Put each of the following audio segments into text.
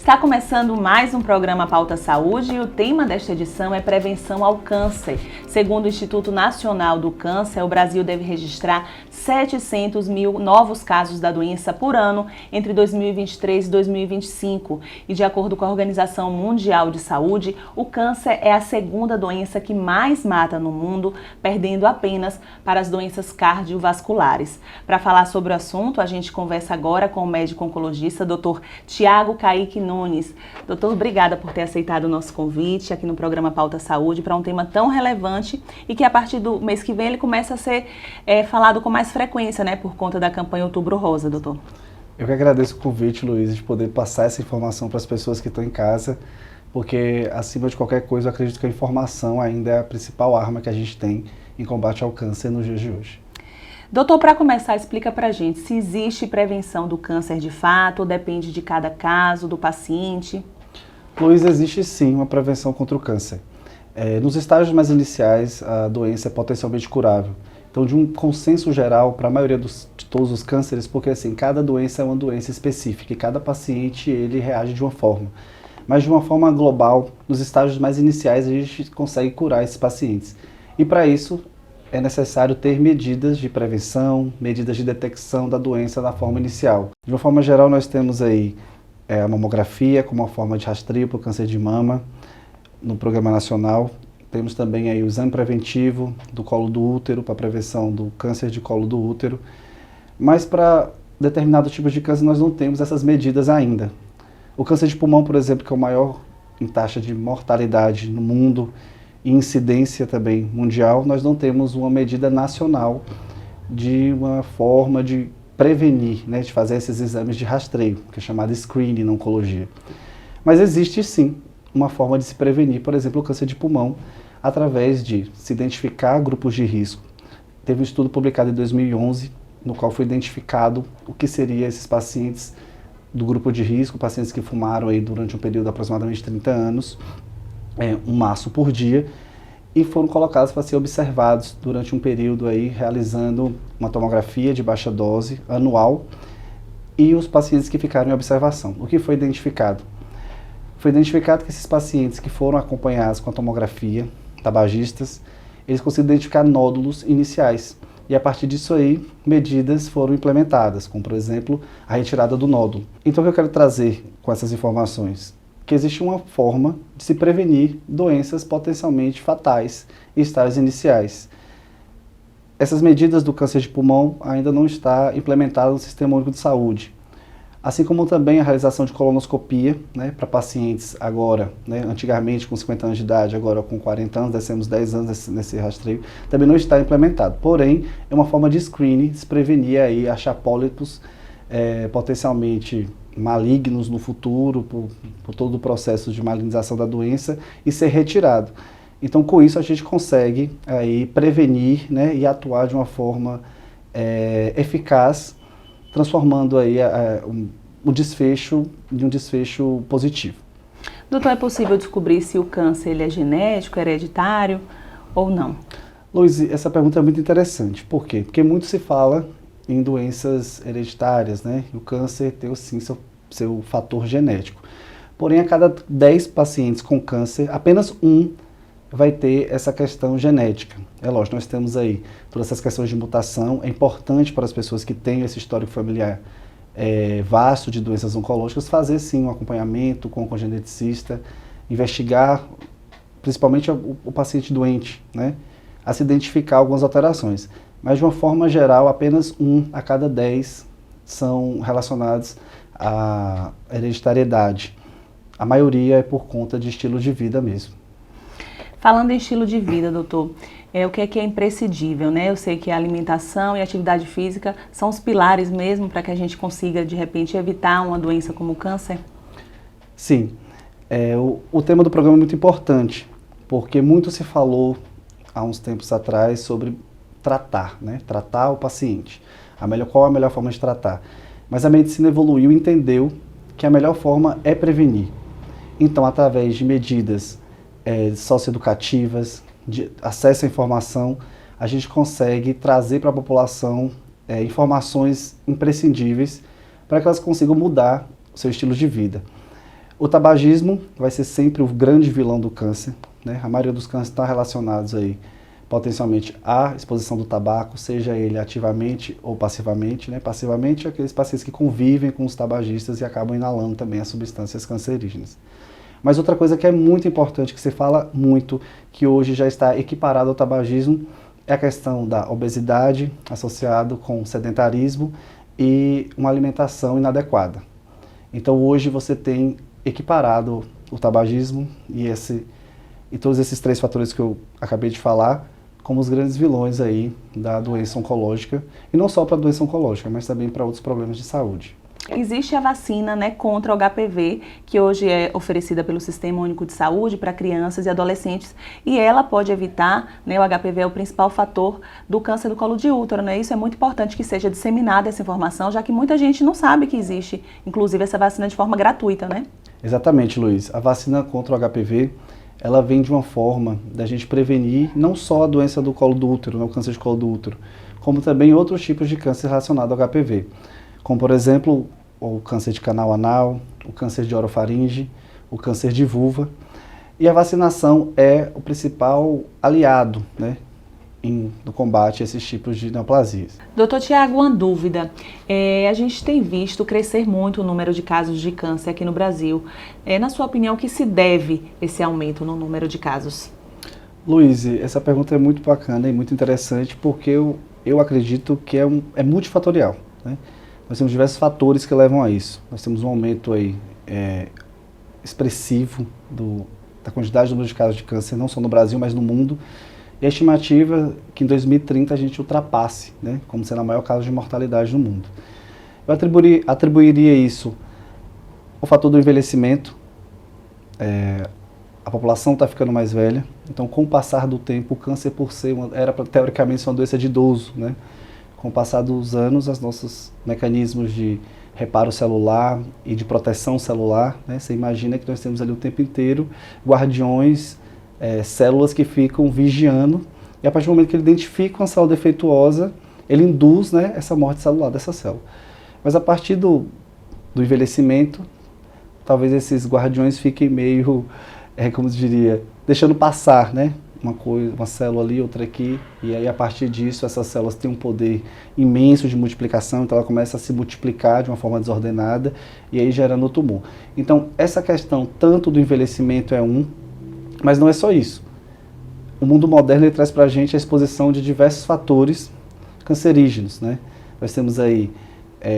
Está começando mais um programa Pauta Saúde e o tema desta edição é prevenção ao câncer. Segundo o Instituto Nacional do Câncer, o Brasil deve registrar 700 mil novos casos da doença por ano entre 2023 e 2025. E de acordo com a Organização Mundial de Saúde, o câncer é a segunda doença que mais mata no mundo, perdendo apenas para as doenças cardiovasculares. Para falar sobre o assunto, a gente conversa agora com o médico oncologista, Dr. Tiago Caíque Nunes. Doutor, obrigada por ter aceitado o nosso convite aqui no programa Pauta Saúde para um tema tão relevante e que a partir do mês que vem ele começa a ser falado com mais frequência, né, por conta da campanha Outubro Rosa, doutor. Eu que agradeço o convite, Luiz, de poder passar essa informação para as pessoas que estão em casa, porque acima de qualquer coisa eu acredito que a informação ainda é a principal arma que a gente tem em combate ao câncer nos dias de hoje. Doutor, para começar, explica para a gente se existe prevenção do câncer de fato ou depende de cada caso, do paciente? Luiz, existe sim uma prevenção contra o câncer. Nos estágios mais iniciais, a doença é potencialmente curável. Então, de um consenso geral para a maioria de todos os cânceres, porque assim, cada doença é uma doença específica e cada paciente ele reage de uma forma. Mas de uma forma global, nos estágios mais iniciais, a gente consegue curar esses pacientes. E para isso, é necessário ter medidas de prevenção, medidas de detecção da doença na forma inicial. De uma forma geral, nós temos aí a mamografia como uma forma de rastreio para o câncer de mama no Programa Nacional. Temos também aí o exame preventivo do colo do útero para prevenção do câncer de colo do útero. Mas para determinados tipos de câncer nós não temos essas medidas ainda. O câncer de pulmão, por exemplo, que é o maior em taxa de mortalidade no mundo, e incidência também mundial, nós não temos uma medida nacional de uma forma de prevenir, né, de fazer esses exames de rastreio, que é chamado screening na oncologia. Mas existe sim uma forma de se prevenir, por exemplo, o câncer de pulmão, através de se identificar grupos de risco. Teve um estudo publicado em 2011, no qual foi identificado o que seriam esses pacientes do grupo de risco, pacientes que fumaram aí durante um período de aproximadamente 30 anos, um maço por dia, e foram colocados para ser observados durante um período aí, realizando uma tomografia de baixa dose anual, e os pacientes que ficaram em observação. O que foi identificado? Foi identificado que esses pacientes que foram acompanhados com a tomografia, tabagistas, eles conseguiram identificar nódulos iniciais, e a partir disso aí, medidas foram implementadas, como por exemplo, a retirada do nódulo. Então o que eu quero trazer com essas informações? Que existe uma forma de se prevenir doenças potencialmente fatais em estágios iniciais. Essas medidas do câncer de pulmão ainda não estão implementadas no Sistema Único de Saúde. Assim como também a realização de colonoscopia, né, para pacientes agora, né, antigamente com 50 anos de idade, agora com 40 anos, descemos 10 anos nesse rastreio, também não está implementado. Porém, é uma forma de screening, de se prevenir aí, achar pólipos potencialmente malignos no futuro, por todo o processo de malignização da doença, e ser retirado. Então, com isso, a gente consegue aí prevenir, né, e atuar de uma forma eficaz, transformando aí o desfecho de um desfecho positivo. Doutor, é possível descobrir se o câncer ele é genético, hereditário ou não? Luiz, essa pergunta é muito interessante. Por quê? Porque muito se fala em doenças hereditárias, né? E o câncer tem sim seu fator genético. Porém, a cada 10 pacientes com câncer, apenas um vai ter essa questão genética. É lógico, nós temos aí todas essas questões de mutação. É importante para as pessoas que têm esse histórico familiar vasto de doenças oncológicas fazer sim um acompanhamento com o oncogeneticista, investigar principalmente o paciente doente, né? A se identificar algumas alterações. Mas de uma forma geral, apenas um a cada 10 são relacionados à hereditariedade. A maioria é por conta de estilo de vida mesmo. Falando em estilo de vida, doutor, o que é imprescindível, né? Eu sei que a alimentação e a atividade física são os pilares mesmo para que a gente consiga, de repente, evitar uma doença como o câncer? Sim. O tema do programa é muito importante, porque muito se falou há uns tempos atrás sobre tratar, né? Tratar o paciente. Qual a melhor forma de tratar? Mas a medicina evoluiu e entendeu que a melhor forma é prevenir. Então, através de medidas socioeducativas, de acesso à informação, a gente consegue trazer para a população informações imprescindíveis para que elas consigam mudar o seu estilo de vida. O tabagismo vai ser sempre o grande vilão do câncer, né? A maioria dos cânceres está relacionados aí potencialmente à exposição do tabaco, seja ele ativamente ou passivamente, né? Passivamente, aqueles pacientes que convivem com os tabagistas e acabam inalando também as substâncias cancerígenas. Mas outra coisa que é muito importante, que se fala muito, que hoje já está equiparado ao tabagismo, é a questão da obesidade associado com sedentarismo e uma alimentação inadequada. Então hoje você tem equiparado o tabagismo e todos esses 3 fatores que eu acabei de falar como os grandes vilões aí da doença oncológica, e não só para a doença oncológica, mas também para outros problemas de saúde. Existe a vacina, né, contra o HPV, que hoje é oferecida pelo Sistema Único de Saúde para crianças e adolescentes, e ela pode evitar, né, o HPV é o principal fator do câncer do colo de útero, né? Isso é muito importante que seja disseminada essa informação, já que muita gente não sabe que existe, inclusive, essa vacina de forma gratuita, né? Exatamente, Luiz. A vacina contra o HPV, ela vem de uma forma da gente prevenir não só a doença do colo do útero, né, o câncer de colo do útero, como também outros tipos de câncer relacionado ao HPV, como por exemplo o câncer de canal anal, o câncer de orofaringe, o câncer de vulva. E a vacinação é o principal aliado, né, no combate a esses tipos de neoplasias. Doutor Tiago, uma dúvida. A gente tem visto crescer muito o número de casos de câncer aqui no Brasil. Na sua opinião, o que se deve esse aumento no número de casos? Luiz, essa pergunta é muito bacana e muito interessante, porque eu acredito que é multifatorial, né? Nós temos diversos fatores que levam a isso. Nós temos um aumento aí, expressivo da quantidade de número de casos de câncer, não só no Brasil, mas no mundo. E a estimativa é que em 2030 a gente ultrapasse, né, como sendo a maior causa de mortalidade no mundo. Eu atribuiria isso ao fator do envelhecimento. A população está ficando mais velha, então com o passar do tempo o câncer era teoricamente uma doença de idoso, né? Com o passar dos anos, os nossos mecanismos de reparo celular e de proteção celular, né? Você imagina que nós temos ali o tempo inteiro guardiões, células que ficam vigiando, e a partir do momento que ele identifica uma célula defeituosa, ele induz, né, essa morte celular dessa célula. Mas a partir do envelhecimento, talvez esses guardiões fiquem meio, como se diria, deixando passar, né? Uma célula ali, outra aqui, e aí a partir disso essas células têm um poder imenso de multiplicação, então ela começa a se multiplicar de uma forma desordenada e aí gerando o tumor. Então essa questão tanto do envelhecimento mas não é só isso. O mundo moderno ele traz para a gente a exposição de diversos fatores cancerígenos, né? Nós temos aí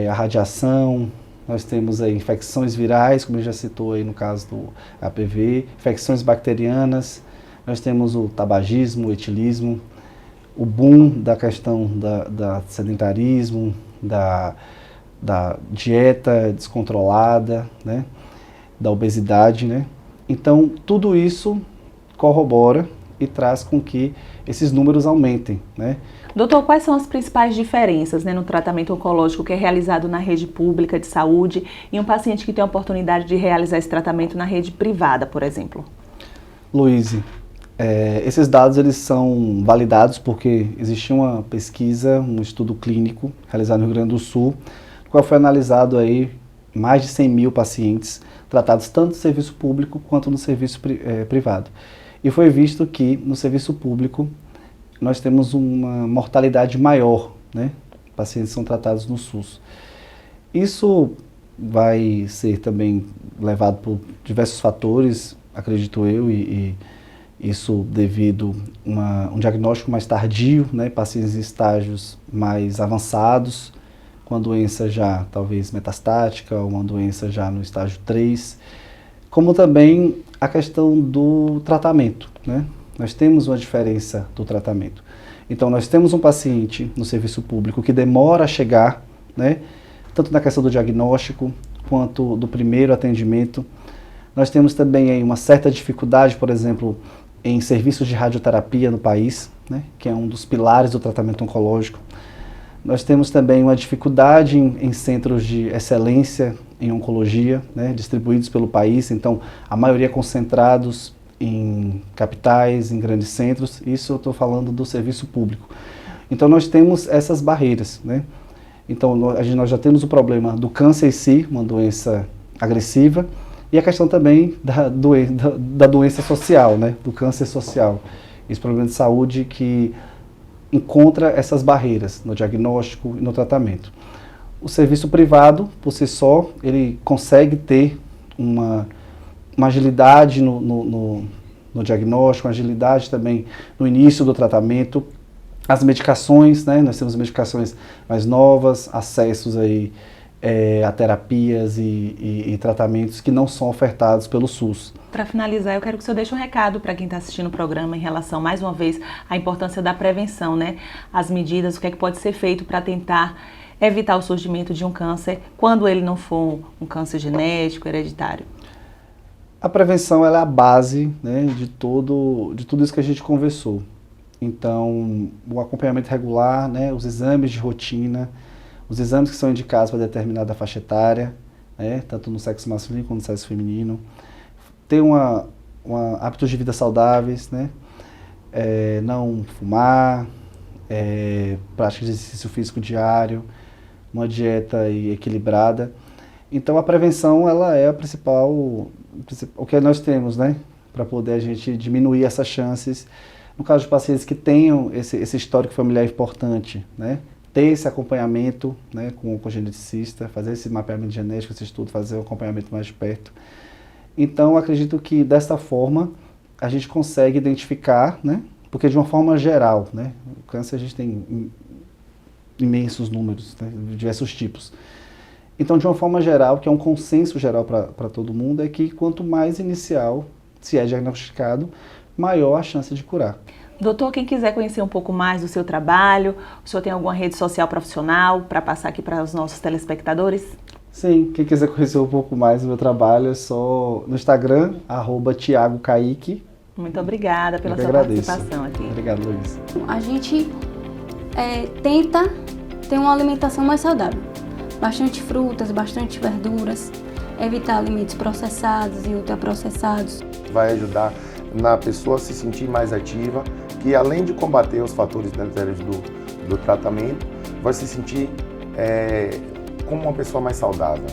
a radiação, nós temos aí infecções virais, como ele já citou aí no caso do HPV, infecções bacterianas. Nós temos o tabagismo, o etilismo, o boom da questão da sedentarismo, da dieta descontrolada, né, da obesidade, né? Então, tudo isso corrobora e traz com que esses números aumentem, né? Doutor, quais são as principais diferenças, né, no tratamento oncológico que é realizado na rede pública de saúde e um paciente que tem a oportunidade de realizar esse tratamento na rede privada, por exemplo? Luiz, esses dados eles são validados porque existia uma pesquisa, um estudo clínico realizado no Rio Grande do Sul, no qual foi analisado aí mais de 100 mil pacientes tratados tanto no serviço público quanto no serviço privado. E foi visto que no serviço público nós temos uma mortalidade maior, né? Pacientes são tratados no SUS. Isso vai ser também levado por diversos fatores, acredito eu, e isso devido a um diagnóstico mais tardio, né, pacientes em estágios mais avançados, com a doença já talvez metastática, ou uma doença já no estágio 3, como também a questão do tratamento, né? Nós temos uma diferença do tratamento. Então nós temos um paciente no serviço público que demora a chegar, né, tanto na questão do diagnóstico, quanto do primeiro atendimento. Nós temos também aí uma certa dificuldade, por exemplo, em serviços de radioterapia no país, né, que é um dos pilares do tratamento oncológico. Nós temos também uma dificuldade em centros de excelência em oncologia, né, distribuídos pelo país, então a maioria concentrados em capitais, em grandes centros. Isso eu estou falando do serviço público. Então nós temos essas barreiras, né? Então nós já temos o problema do câncer em si, uma doença agressiva, E a questão também da doença social, né? Do câncer social. Esse problema de saúde que encontra essas barreiras no diagnóstico e no tratamento. O serviço privado, por si só, ele consegue ter uma agilidade no diagnóstico, uma agilidade também no início do tratamento. As medicações, né? Nós temos medicações mais novas, acessos aí, a terapias e tratamentos que não são ofertados pelo SUS. Para finalizar, eu quero que o senhor deixe um recado para quem está assistindo o programa em relação, mais uma vez, à importância da prevenção, né? As medidas, o que é que pode ser feito para tentar evitar o surgimento de um câncer quando ele não for um câncer genético, hereditário. A prevenção ela é a base, né, de tudo isso que a gente conversou. Então, o acompanhamento regular, né, os exames de rotina, os exames que são indicados para determinada faixa etária, né, tanto no sexo masculino quanto no sexo feminino. Ter hábitos de vida saudáveis, né, não fumar, prática de exercício físico diário, uma dieta equilibrada. Então, a prevenção ela é o que nós temos, né, para poder a gente diminuir essas chances. No caso de pacientes que tenham esse histórico familiar importante, né, ter esse acompanhamento, né, com o geneticista, fazer esse mapeamento genético, esse estudo, fazer o acompanhamento mais de perto. Então, acredito que desta forma a gente consegue identificar, né, porque de uma forma geral, né, o câncer a gente tem imensos números, né, de diversos tipos. Então, de uma forma geral, que é um consenso geral para todo mundo, é que quanto mais inicial se é diagnosticado, maior a chance de curar. Doutor, quem quiser conhecer um pouco mais do seu trabalho, o senhor tem alguma rede social profissional para passar aqui para os nossos telespectadores? Sim, quem quiser conhecer um pouco mais do meu trabalho é só no Instagram, @TiagoCaique. Muito obrigada pela sua participação aqui. Obrigado, Luiz. A gente tenta ter uma alimentação mais saudável. Bastante frutas, bastante verduras, evitar alimentos processados e ultraprocessados. Vai ajudar na pessoa a se sentir mais ativa, que além de combater os fatores deletérios do tratamento, vai se sentir como uma pessoa mais saudável.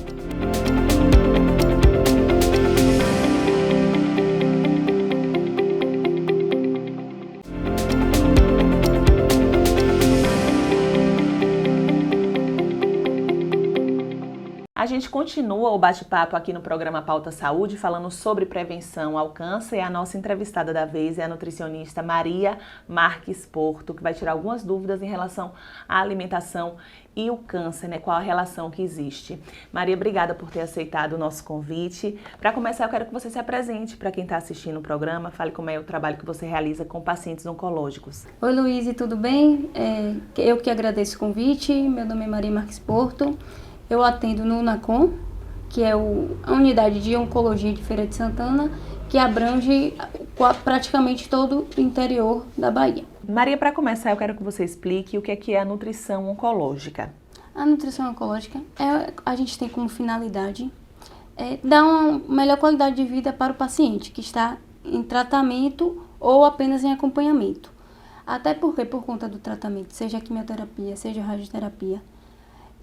A gente continua o bate-papo aqui no programa Pauta Saúde, falando sobre prevenção ao câncer. E a nossa entrevistada da vez é a nutricionista Maria Marques Porto, que vai tirar algumas dúvidas em relação à alimentação e o câncer, né? Qual a relação que existe. Maria, obrigada por ter aceitado o nosso convite. Para começar, eu quero que você se apresente para quem está assistindo o programa, fale como é o trabalho que você realiza com pacientes oncológicos. Oi, Luiz, tudo bem? Eu que agradeço o convite. Meu nome é Maria Marques Porto. Eu atendo no UNACOM, que é a unidade de oncologia de Feira de Santana, que abrange praticamente todo o interior da Bahia. Maria, para começar, eu quero que você explique o que é a nutrição oncológica. A nutrição oncológica, a gente tem como finalidade dar uma melhor qualidade de vida para o paciente que está em tratamento ou apenas em acompanhamento. Até porque, por conta do tratamento, seja quimioterapia, seja radioterapia,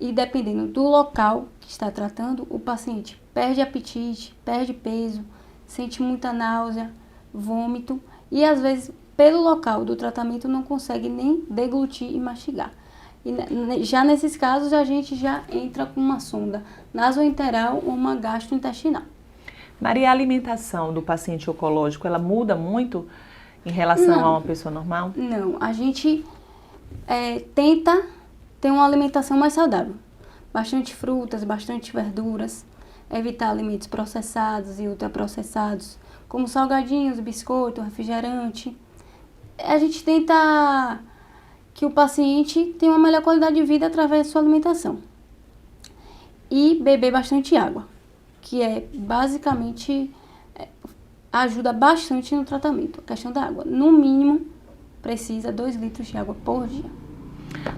e dependendo do local que está tratando, o paciente perde apetite, perde peso, sente muita náusea, vômito e às vezes pelo local do tratamento não consegue nem deglutir e mastigar. E já nesses casos a gente já entra com uma sonda nasoenteral ou uma gastrointestinal. Maria, a alimentação do paciente oncológico, ela muda muito em relação a uma pessoa normal? Não, a gente tenta ter uma alimentação mais saudável. Bastante frutas, bastante verduras, evitar alimentos processados e ultraprocessados, como salgadinhos, biscoito, refrigerante. A gente tenta que o paciente tenha uma melhor qualidade de vida através da sua alimentação. E beber bastante água, que basicamente ajuda bastante no tratamento. A questão da água, no mínimo, precisa 2 litros de água por dia.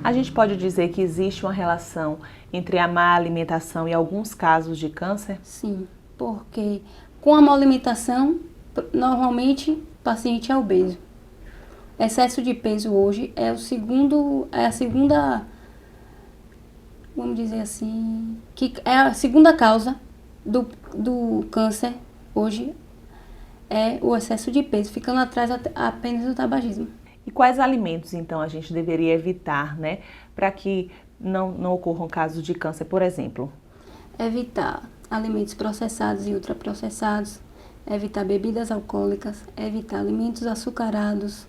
A gente pode dizer que existe uma relação entre a má alimentação e alguns casos de câncer? Sim, porque com a má alimentação, normalmente o paciente é obeso. Excesso de peso hoje é a segunda, vamos dizer assim, que é a segunda causa do câncer hoje é o excesso de peso, ficando atrás apenas do tabagismo. E quais alimentos, então, a gente deveria evitar, né, para que não ocorram casos de câncer, por exemplo? Evitar alimentos processados e ultraprocessados, evitar bebidas alcoólicas, evitar alimentos açucarados,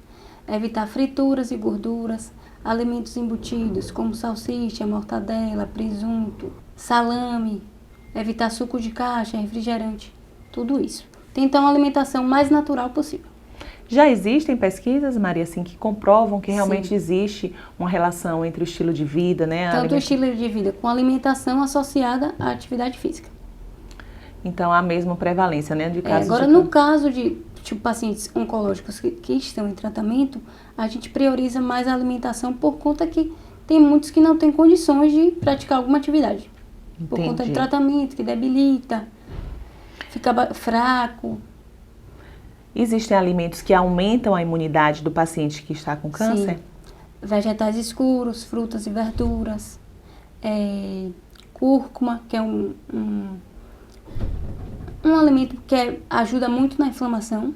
evitar frituras e gorduras, alimentos embutidos como salsicha, mortadela, presunto, salame, evitar suco de caixa, refrigerante, tudo isso. Tentar uma alimentação mais natural possível. Já existem pesquisas, Maria, assim, que comprovam que realmente Sim. existe uma relação entre o estilo de vida, né? Tanto o estilo de vida com alimentação associada à atividade física. Então, há a mesma prevalência, né? De casos Agora, de no caso de pacientes oncológicos que estão em tratamento, a gente prioriza mais a alimentação por conta que tem muitos que não têm condições de praticar alguma atividade. Por conta de Entendi. tratamento que debilita, fica fraco. Existem alimentos que aumentam a imunidade do paciente que está com câncer? Sim. Vegetais escuros, frutas e verduras, cúrcuma, que é um alimento que ajuda muito na inflamação.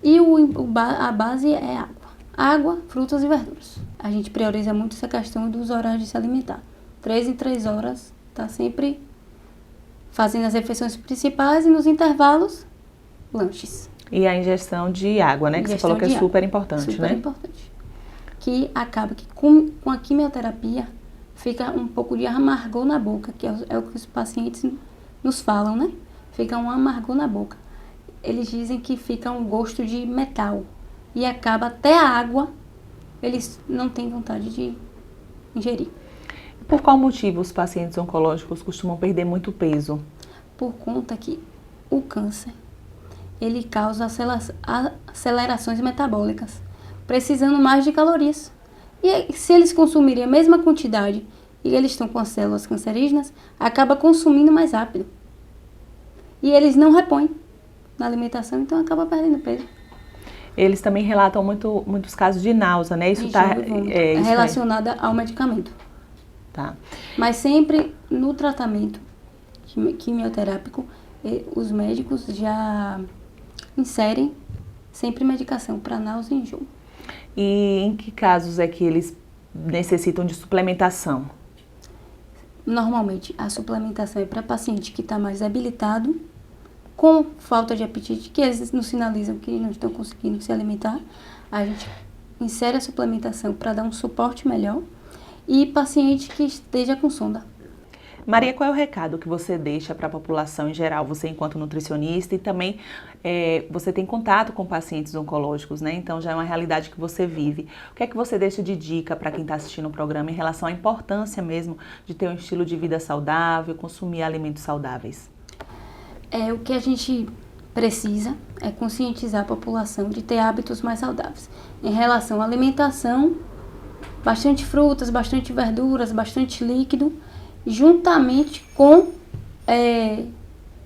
E a base é água. Água, frutas e verduras. A gente prioriza muito essa questão dos horários de se alimentar. 3 em 3 horas, tá sempre fazendo as refeições principais e nos intervalos, lanches. E a ingestão de água, né? Que você falou que é super importante, Super né? importante. Que acaba que com a quimioterapia fica um pouco de amargor na boca, que é o que os pacientes nos falam, né? Fica um amargor na boca. Eles dizem que fica um gosto de metal. E acaba até a água, eles não têm vontade de ingerir. Por qual motivo os pacientes oncológicos costumam perder muito peso? Por conta que o câncer, ele causa acelerações metabólicas, precisando mais de calorias. E se eles consumirem a mesma quantidade e eles estão com as células cancerígenas, acaba consumindo mais rápido. E eles não repõem na alimentação, então acaba perdendo peso. Eles também relatam muitos casos de náusea, né? Isso está relacionada ao medicamento. Tá. Mas sempre no tratamento quimioterápico, os médicos já inserem sempre medicação para náusea e enjoo. E em que casos é que eles necessitam de suplementação? Normalmente, a suplementação é para paciente que está mais debilitado, com falta de apetite, que eles nos sinalizam que não estão conseguindo se alimentar. A gente insere a suplementação para dar um suporte melhor. E paciente que esteja com sonda. Maria, qual é o recado que você deixa para a população em geral? Você enquanto nutricionista e também você tem contato com pacientes oncológicos, né? Então já é uma realidade que você vive. O que é que você deixa de dica para quem está assistindo o programa em relação à importância mesmo de ter um estilo de vida saudável, consumir alimentos saudáveis? O que a gente precisa é conscientizar a população de ter hábitos mais saudáveis. Em relação à alimentação, bastante frutas, bastante verduras, bastante líquido, juntamente com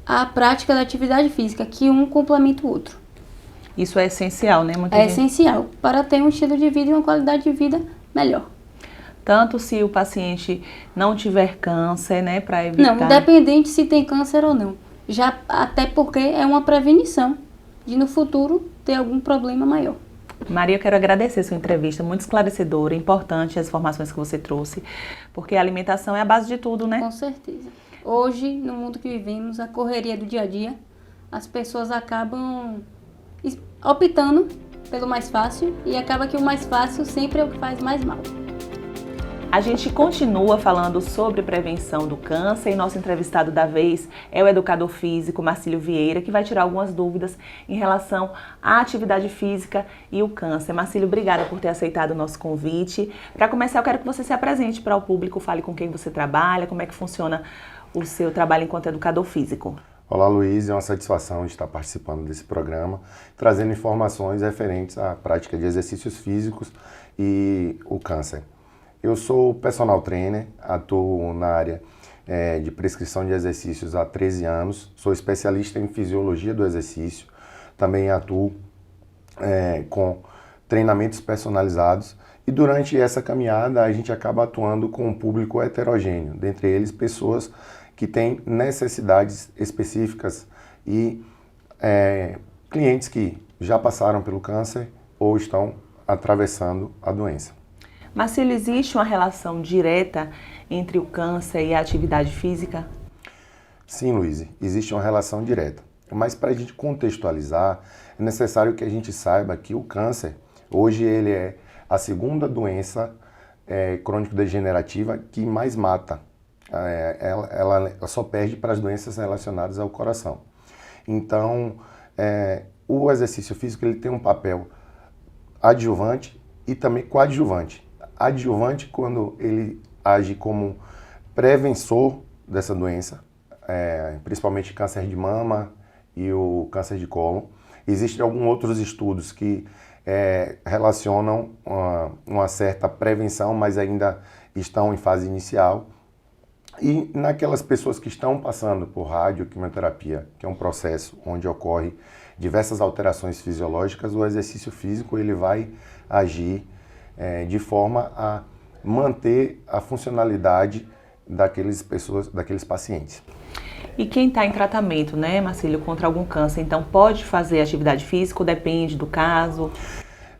a prática da atividade física, que um complementa o outro. Isso é essencial, né? Essencial para ter um estilo de vida e uma qualidade de vida melhor. Tanto se o paciente não tiver câncer, né, para evitar... Não, independente se tem câncer ou não. Já até porque é uma prevenição de no futuro ter algum problema maior. Maria, eu quero agradecer a sua entrevista, muito esclarecedora, importante as informações que você trouxe, porque a alimentação é a base de tudo, né? Com certeza. Hoje, no mundo que vivemos, a correria do dia a dia, as pessoas acabam optando pelo mais fácil e acaba que o mais fácil sempre é o que faz mais mal. A gente continua falando sobre prevenção do câncer e nosso entrevistado da vez é o educador físico Marcílio Vieira, que vai tirar algumas dúvidas em relação à atividade física e o câncer. Marcílio, obrigada por ter aceitado o nosso convite. Para começar, eu quero que você se apresente para o público, fale com quem você trabalha, como é que funciona o seu trabalho enquanto educador físico. Olá, Luiz, é uma satisfação estar participando desse programa, trazendo informações referentes à prática de exercícios físicos e o câncer. Eu sou personal trainer, atuo na área de prescrição de exercícios há 13 anos, sou especialista em fisiologia do exercício, também atuo com treinamentos personalizados e durante essa caminhada a gente acaba atuando com um público heterogêneo, dentre eles pessoas que têm necessidades específicas e clientes que já passaram pelo câncer ou estão atravessando a doença. Marcílio, existe uma relação direta entre o câncer e a atividade física? Sim, Luiz, existe uma relação direta. Mas para a gente contextualizar, é necessário que a gente saiba que o câncer, hoje ele é a segunda doença crônico-degenerativa que mais mata. Ela só perde para as doenças relacionadas ao coração. Então, o exercício físico ele tem um papel adjuvante e também coadjuvante. Adjuvante quando ele age como preventor dessa doença, principalmente câncer de mama e o câncer de cólon. Existem alguns outros estudos que relacionam uma certa prevenção, mas ainda estão em fase inicial. E naquelas pessoas que estão passando por radioquimioterapia, que é um processo onde ocorre diversas alterações fisiológicas, o exercício físico ele vai agir de forma a manter a funcionalidade daqueles pacientes. E quem está em tratamento, né, Marcílio, contra algum câncer, então pode fazer atividade física ou depende do caso?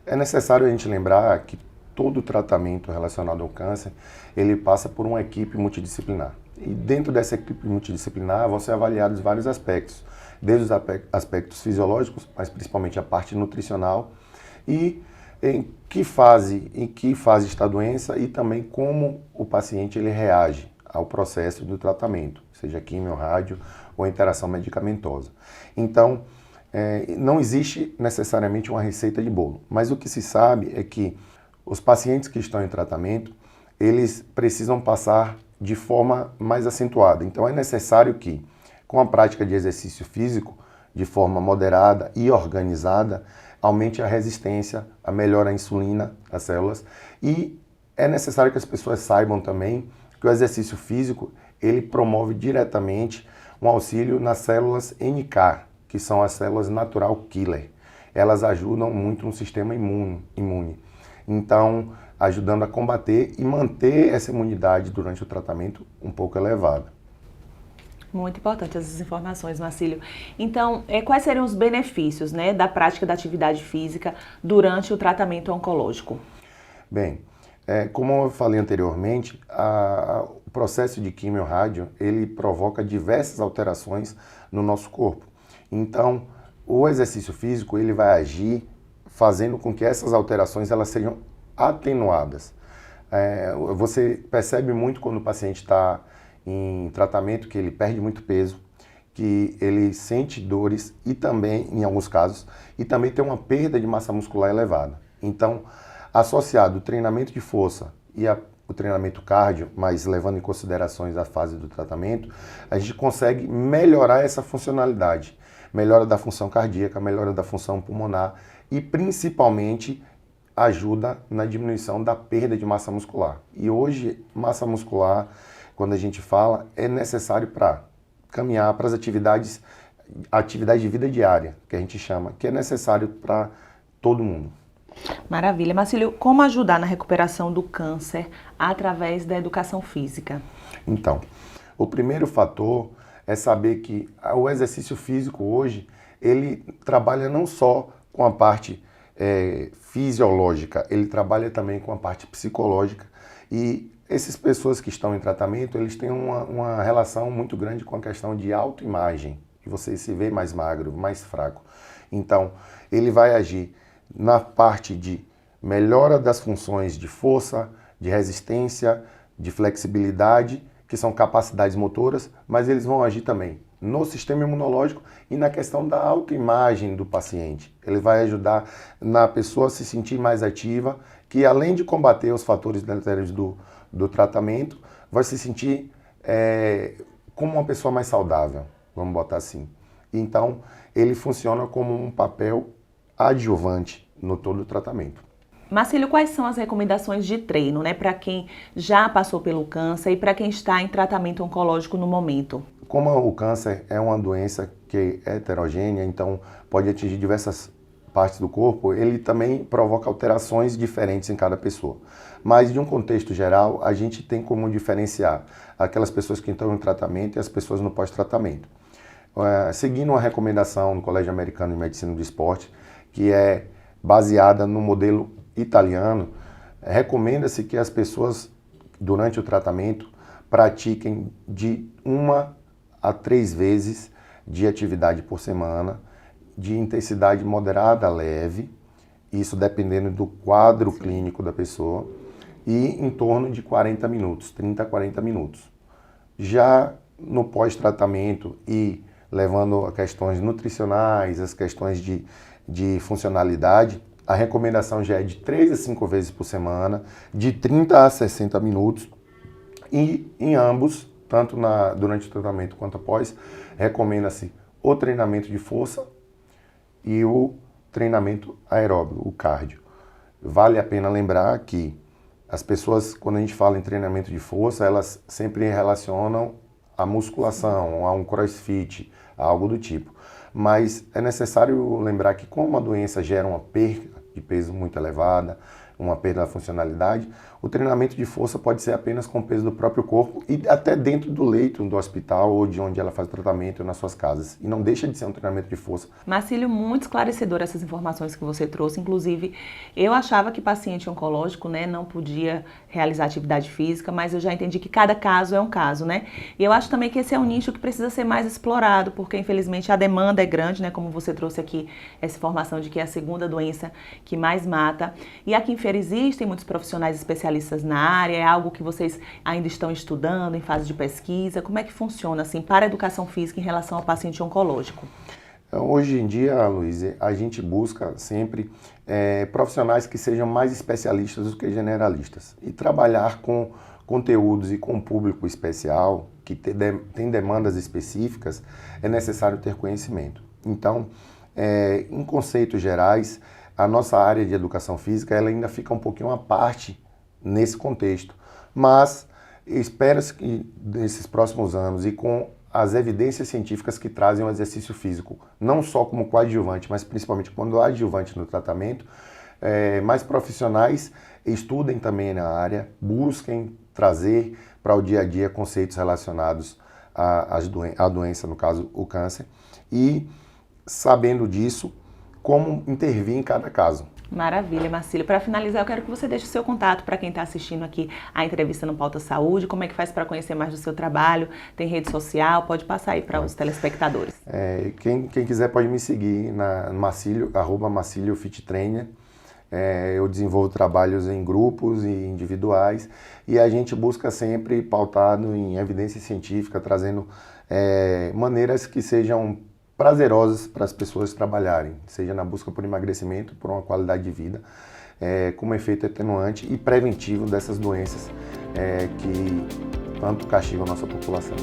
É necessário a gente lembrar que todo tratamento relacionado ao câncer, ele passa por uma equipe multidisciplinar. E dentro dessa equipe multidisciplinar vão ser avaliados vários aspectos, desde os aspectos fisiológicos, mas principalmente a parte nutricional, e em que fase está a doença e também como o paciente ele reage ao processo do tratamento, seja quimio, rádio ou interação medicamentosa. Então, não existe necessariamente uma receita de bolo, mas o que se sabe é que os pacientes que estão em tratamento, eles precisam passar de forma mais acentuada. Então é necessário que, com a prática de exercício físico, de forma moderada e organizada, aumente a resistência, a melhora a insulina das células. E é necessário que as pessoas saibam também que o exercício físico, ele promove diretamente um auxílio nas células NK, que são as células natural killer. Elas ajudam muito no sistema imune. Então, ajudando a combater e manter essa imunidade durante o tratamento um pouco elevada. Muito importante essas informações, Marcílio. Então, quais seriam os benefícios, né, da prática da atividade física durante o tratamento oncológico? Bem, como eu falei anteriormente, o processo de quimio-rádio, ele provoca diversas alterações no nosso corpo. Então, o exercício físico, ele vai agir fazendo com que essas alterações elas sejam atenuadas. Você percebe muito quando o paciente está em tratamento que ele perde muito peso, que ele sente dores e também, em alguns casos, e também tem uma perda de massa muscular elevada. Então, associado o treinamento de força e o treinamento cardio, mas levando em considerações a fase do tratamento, a gente consegue melhorar essa funcionalidade. Melhora da função cardíaca, melhora da função pulmonar e principalmente ajuda na diminuição da perda de massa muscular. E hoje, massa muscular, quando a gente fala, é necessário para caminhar para as atividades de vida diária, que a gente chama, que é necessário para todo mundo. Maravilha. Marcílio, como ajudar na recuperação do câncer através da educação física? Então, o primeiro fator é saber que o exercício físico hoje, ele trabalha não só com a parte fisiológica, ele trabalha também com a parte psicológica e essas pessoas que estão em tratamento, eles têm uma relação muito grande com a questão de autoimagem, que você se vê mais magro, mais fraco. Então, ele vai agir na parte de melhora das funções de força, de resistência, de flexibilidade, que são capacidades motoras, mas eles vão agir também no sistema imunológico e na questão da autoimagem do paciente. Ele vai ajudar na pessoa a se sentir mais ativa, que além de combater os fatores deletérios do tratamento, vai se sentir como uma pessoa mais saudável, vamos botar assim. Então, ele funciona como um papel adjuvante no todo o tratamento. Marcílio, quais são as recomendações de treino, né, para quem já passou pelo câncer e para quem está em tratamento oncológico no momento? Como o câncer é uma doença que é heterogênea, então pode atingir diversas partes do corpo, ele também provoca alterações diferentes em cada pessoa. Mas, de um contexto geral, a gente tem como diferenciar aquelas pessoas que estão em tratamento e as pessoas no pós-tratamento. Seguindo uma recomendação do Colégio Americano de Medicina do Esporte, que é baseada no modelo italiano, recomenda-se que as pessoas, durante o tratamento, pratiquem de 1 a 3 vezes de atividade por semana, de intensidade moderada a leve, isso dependendo do quadro clínico da pessoa, e em torno de 40 minutos, 30 a 40 minutos. Já no pós-tratamento e levando a questões nutricionais, as questões de funcionalidade, a recomendação já é de 3 a 5 vezes por semana, de 30 a 60 minutos, e em ambos, tanto durante o tratamento quanto após, recomenda-se o treinamento de força e o treinamento aeróbico, o cardio. Vale a pena lembrar que as pessoas, quando a gente fala em treinamento de força, elas sempre relacionam a musculação, a um crossfit, a algo do tipo. Mas é necessário lembrar que como a doença gera uma perda de peso muito elevada, uma perda da funcionalidade, o treinamento de força pode ser apenas com o peso do próprio corpo e até dentro do leito do hospital ou de onde ela faz o tratamento nas suas casas. E não deixa de ser um treinamento de força. Marcílio, muito esclarecedor essas informações que você trouxe. Inclusive, eu achava que paciente oncológico, né, não podia realizar atividade física, mas eu já entendi que cada caso é um caso, né? E eu acho também que esse é um nicho que precisa ser mais explorado, porque infelizmente a demanda é grande, né? Como você trouxe aqui essa informação de que é a segunda doença que mais mata. E aqui em Feira existem muitos profissionais especialistas na área, é algo que vocês ainda estão estudando, em fase de pesquisa? Como é que funciona, assim, para a educação física em relação ao paciente oncológico? Hoje em dia, Luiz, a gente busca sempre profissionais que sejam mais especialistas do que generalistas. E trabalhar com conteúdos e com público especial, que tem demandas específicas, é necessário ter conhecimento. Então, em conceitos gerais, a nossa área de educação física ela ainda fica um pouquinho à parte nesse contexto. Mas espera-se que nesses próximos anos e com as evidências científicas que trazem o exercício físico, não só como coadjuvante, mas principalmente quando adjuvante no tratamento, mais profissionais estudem também na área, busquem trazer para o dia a dia conceitos relacionados à doença, no caso o câncer, e sabendo disso, como intervir em cada caso. Maravilha, Marcílio. Para finalizar, eu quero que você deixe o seu contato para quem está assistindo aqui a entrevista no Pauta Saúde, como é que faz para conhecer mais do seu trabalho, tem rede social, pode passar aí para os telespectadores. Quem quiser pode me seguir na Marcílio, @MarcílioFitTrainer. Eu desenvolvo trabalhos em grupos e individuais e a gente busca sempre pautado em evidência científica, trazendo maneiras que sejam prazerosas para as pessoas trabalharem, seja na busca por emagrecimento, por uma qualidade de vida, como efeito atenuante e preventivo dessas doenças que tanto castigam a nossa população.